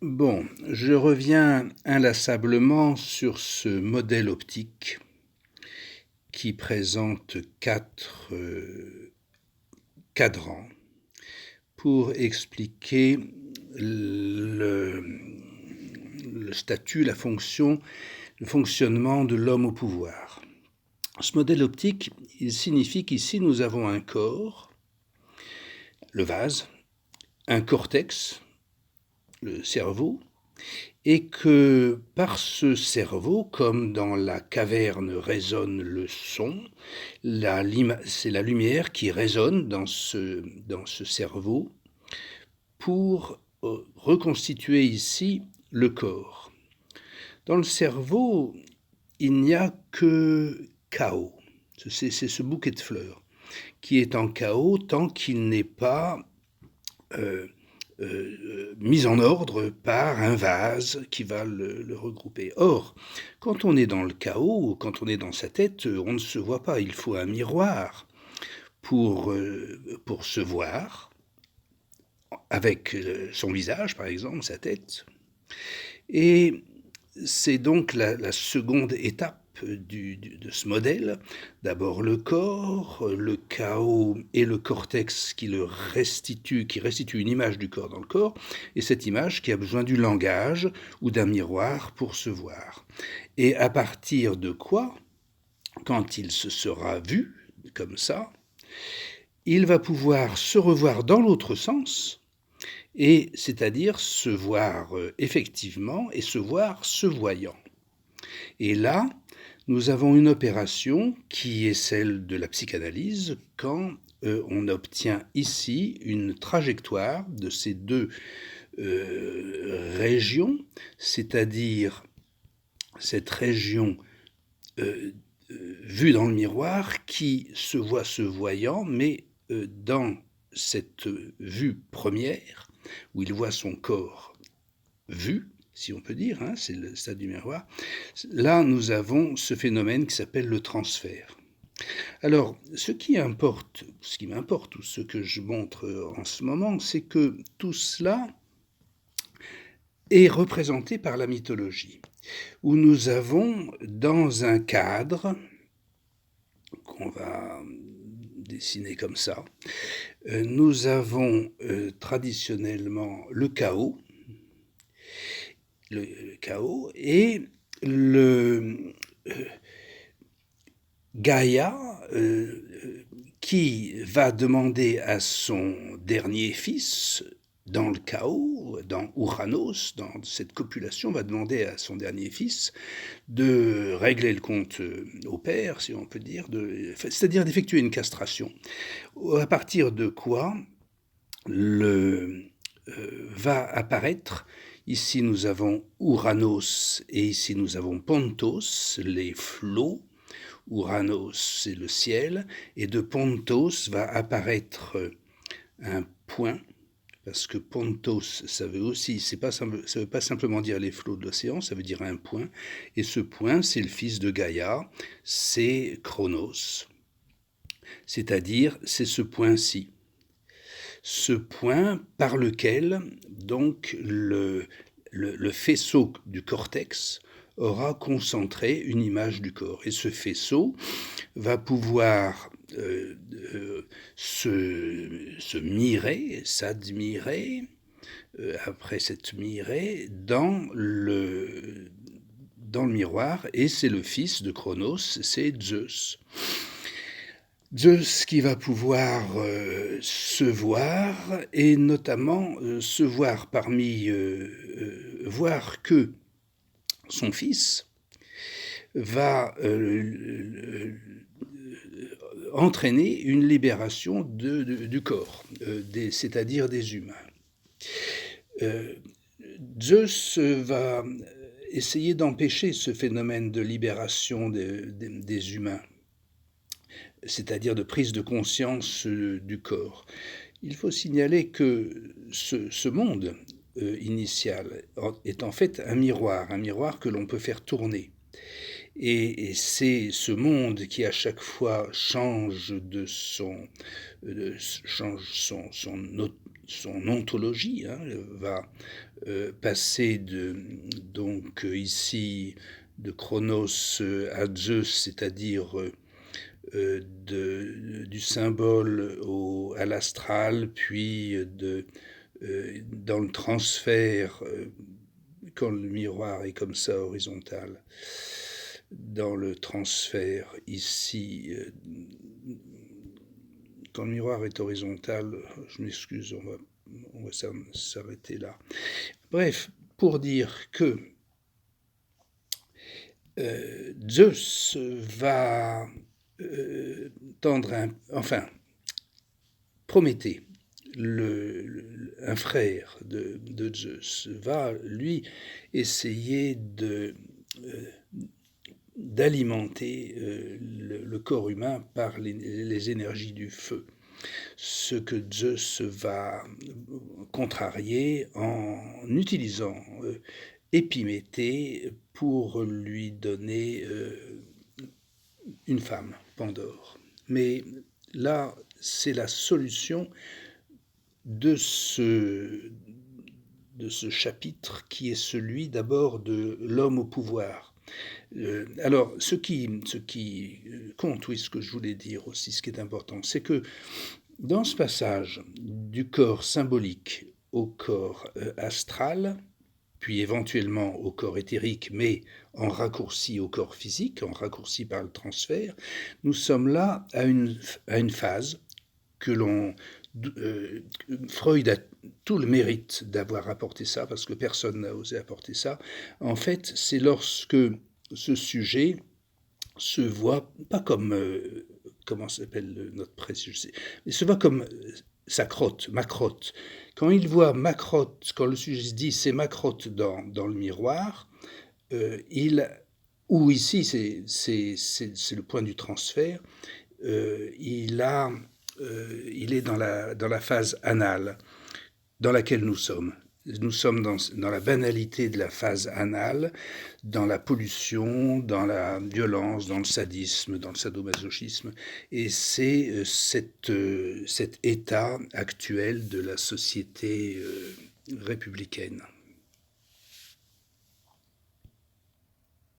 Bon, je reviens inlassablement sur ce modèle optique qui présente quatre cadrans pour expliquer le statut, la fonction, le fonctionnement de l'homme au pouvoir. Ce modèle optique, il signifie qu'ici nous avons un corps, le vase, un cortex, le cerveau, et que par ce cerveau, comme dans la caverne résonne le son, c'est la lumière qui résonne dans ce cerveau pour reconstituer ici le corps. Dans le cerveau, il n'y a que chaos. C'est ce bouquet de fleurs qui est en chaos tant qu'il n'est pas mis en ordre par un vase qui va le regrouper. Or, quand on est dans le chaos, quand on est dans sa tête, on ne se voit pas. Il faut un miroir pour se voir, avec son visage, par exemple, sa tête. Et c'est donc la seconde étape de ce modèle. D'abord le corps, le chaos et le cortex qui restitue une image du corps dans le corps, et cette image qui a besoin du langage ou d'un miroir pour se voir. Et à partir de quoi, quand il se sera vu comme ça, il va pouvoir se revoir dans l'autre sens, et c'est-à-dire se voir effectivement et se voir se voyant. Et là, nous avons une opération qui est celle de la psychanalyse quand on obtient ici une trajectoire de ces deux régions, c'est-à-dire cette région vue dans le miroir qui se voit se voyant, mais dans cette vue première, où il voit son corps vu, si on peut dire, hein, c'est le stade du miroir, là nous avons ce phénomène qui s'appelle le transfert. Alors, ce qui m'importe, ou ce que je montre en ce moment, c'est que tout cela est représenté par la mythologie, où nous avons dans un cadre qu'on va dessiner comme ça, nous avons traditionnellement le chaos, et le Gaïa qui va demander à son dernier fils, dans le chaos, dans Ouranos, dans cette copulation, va demander à son dernier fils de régler le compte au père, si on peut dire, c'est-à-dire d'effectuer une castration. À partir de quoi va apparaître, ici nous avons Ouranos et ici nous avons Pontos, les flots. Ouranos, c'est le ciel, et de Pontos va apparaître un point, parce que Pontos, ça veut aussi, ça veut pas simplement dire les flots de l'océan, ça veut dire un point, et ce point, c'est le fils de Gaïa, c'est Chronos, c'est-à-dire, c'est ce point-ci. Ce point par lequel, donc, le faisceau du cortex aura concentré une image du corps. Et ce faisceau va pouvoir se mirer, s'admirer, après s'être miré, dans le miroir, et c'est le fils de Chronos, c'est Zeus. Zeus qui va pouvoir se voir, et notamment se voir voir que son fils va entraîner une libération du corps, c'est-à-dire des humains. Zeus va essayer d'empêcher ce phénomène de libération des humains, c'est-à-dire de prise de conscience du corps. Il faut signaler que ce monde initial est en fait un miroir que l'on peut faire tourner. Et c'est ce monde qui à chaque fois change son son ontologie, hein, va passer donc ici de Chronos à Zeus, c'est-à-dire du symbole à l'astral, puis dans le transfert, quand le miroir est comme ça horizontal, dans le transfert ici, quand le miroir est horizontal, je m'excuse, on va s'arrêter là. Bref, pour dire que Zeus va Prométhée, un frère de Zeus, va lui essayer d'alimenter le corps humain par les énergies du feu. Ce que Zeus va contrarier en utilisant Épiméthée pour lui donner une femme, Pandore. Mais là, c'est la solution de ce chapitre qui est celui d'abord de l'homme au pouvoir. Alors, ce qui compte, oui, ce que je voulais dire aussi, ce qui est important, c'est que dans ce passage du corps symbolique au corps astral, puis éventuellement au corps éthérique, mais en raccourci au corps physique, en raccourci par le transfert, nous sommes là à une phase que Freud a tout le mérite d'avoir apporté ça, parce que personne n'a osé apporter ça. En fait, c'est lorsque ce sujet se voit, pas comme, comment s'appelle notre préjugé, mais se voit comme sa crotte, ma crotte. Quand il voit ma crotte, quand le sujet se dit c'est ma crotte dans le miroir, ou ici c'est le point du transfert, il est dans la phase anale dans laquelle nous sommes. Nous sommes dans la banalité de la phase anale, dans la pollution, dans la violence, dans le sadisme, dans le sadomasochisme. Et c'est cet état actuel de la société républicaine.